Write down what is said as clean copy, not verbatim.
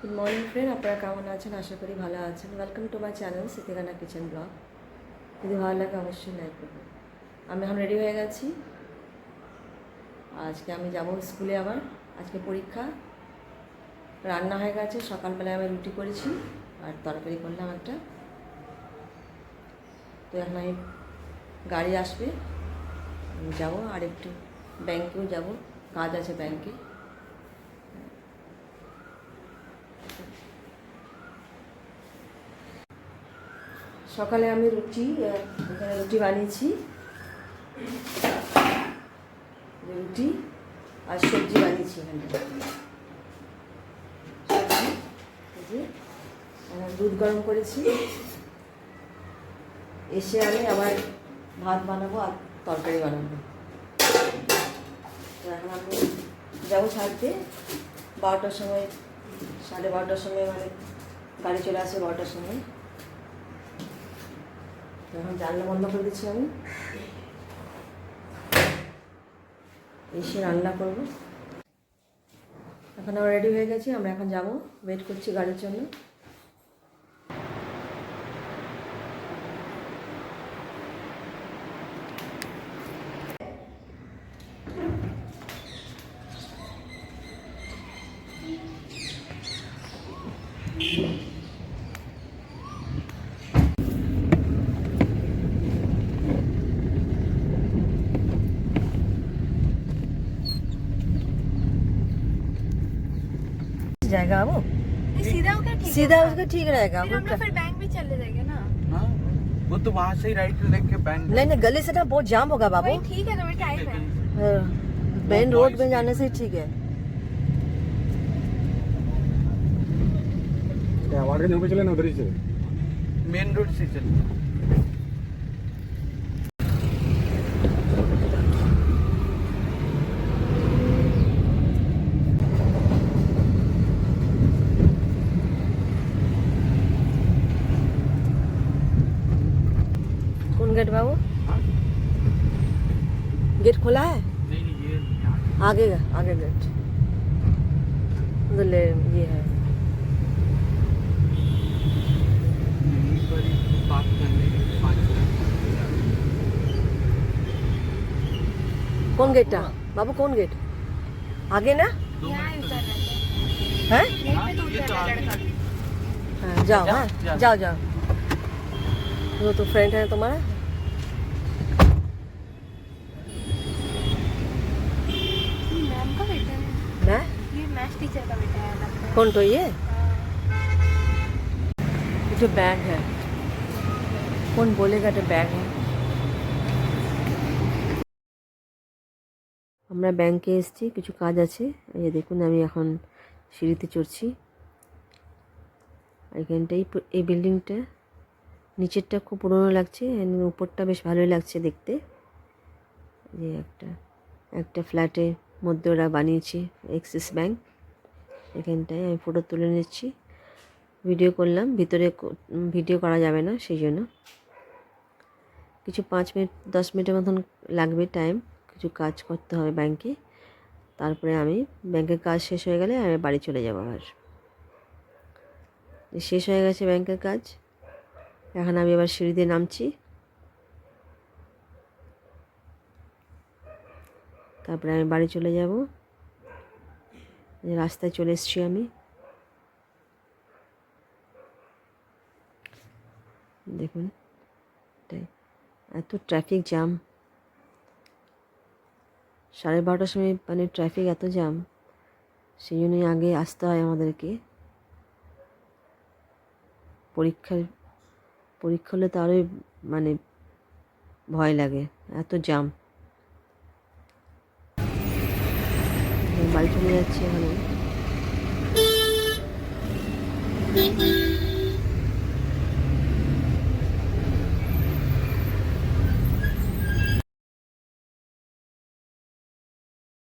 Good morning friend, আপনারা কেমন আছেন? আশা করি ভালো আছেন। ওয়েলকাম টু মাই চ্যানেল সিতিগানা কিচেন ব্লগ। যদি ভালো লাগে অবশ্যই লাইক করবেন। আমি এখন রেডি হয়ে গেছি। আজকে আমি যাব স্কুলে, আবার আজকে পরীক্ষা। রান্না হয়ে গেছে, সকালবেলায় আমি রুটি করেছি আর তরকারি করলাম একটা। তো এখন আমি গাড়ি আসবে, আমি যাবো। আর একটু ব্যাংকেও যাব, কাজ আছে ব্যাংকে। সকালে আমি এখানে রুটি বানিয়েছি, রুটি আর সবজি বানিয়েছি। এখানে দুধ গরম করেছি। এসে আমি আবার ভাত বানাবো আর তরকারি বানাবো। তো এখন আমি যাবো ছাড়তে 12টার সময়, 12:30টার সময়, মানে গাড়ি চলে আসে 12টার সময়। এখন জানলা বন্ধ করে দিচ্ছি আমি, এসে রান্না করবো। এখন আমরা রেডি হয়ে গেছি, আমরা এখন যাব, ওয়েট করছি গাড়ির জন্য। जाएगा वो सीधा उसका ठीक रहेगा। फिर हम लोग फिर बैंक भी चले जाएंगे ना। हाँ, वो तो वहाँ से ही राइट लेक के बैंक। नहीं गली से ना बहुत जाम होगा बाबू। वही ठीक है ना, टाइम है। मेन रोड में जाने से ठीक है। अवार्ड के ऊपर चले ना, उधर ही चले, मेन रोड से चले। कौन गेट बाबू? गेट खोला है? नहीं ये आगे गेट उधर ये है। बात करने के 5 कौन गेट था बाबू? कौन गेट? आगे ना यहाँ ही उतरना है? यहीं पे तो उतरना है लड़का। हाँ, जाओ। हाँ जाओ। वो तो फ्रेंड है तुम्हारा। मैम का बेटा है, मैं ये मैथ्स टीचर का बेटा है लगता है। कौन तो ये हाँ। जो बैग है, कौन बोलेगा तो बैग है। আমরা ব্যাংকে এসেছি, কিছু কাজ আছে। এই দেখুন আমি এখন সিঁড়িতে চড়ছি। এখানটাই এই বিল্ডিংটা, নিচেরটা খুব পুরনো লাগছে, উপরটা বেশ ভালোই লাগছে দেখতে। যে একটা ফ্ল্যাটের মধ্যে ওরা বানিয়েছে অ্যাক্সিস ব্যাংক। এখানটায় আমি ফটো তুলে নিচ্ছি, ভিডিও করলাম। ভিতরে ভিডিও করা যাবে না, সেই জন্য কিছু 5 মিনিট 10 মিনিটের মতন লাগবে টাইম। কিছু কাজ করতে হবে ব্যাংকে, তারপরে আমি ব্যাংকের কাজ শেষ হয়ে গেলে আমি বাড়ি চলে যাব। আবার শেষ হয়ে গেছে ব্যাংকের কাজ। এখন আমি আবার সিঁড়ি দিয়ে নামছি, তারপরে আমি বাড়ি চলে যাব। রাস্তায় চলে এসেছি আমি। দেখুন এত ট্রাফিক জ্যাম, 12:30টার সময়, মানে ট্রাফিক এত জ্যাম, সেই জন্যই আগে আসতে হয় আমাদেরকে। পরীক্ষা হলে তো আরোই মানে ভয় লাগে, এত জ্যাম। বাড়ি চলে যাচ্ছি এখন।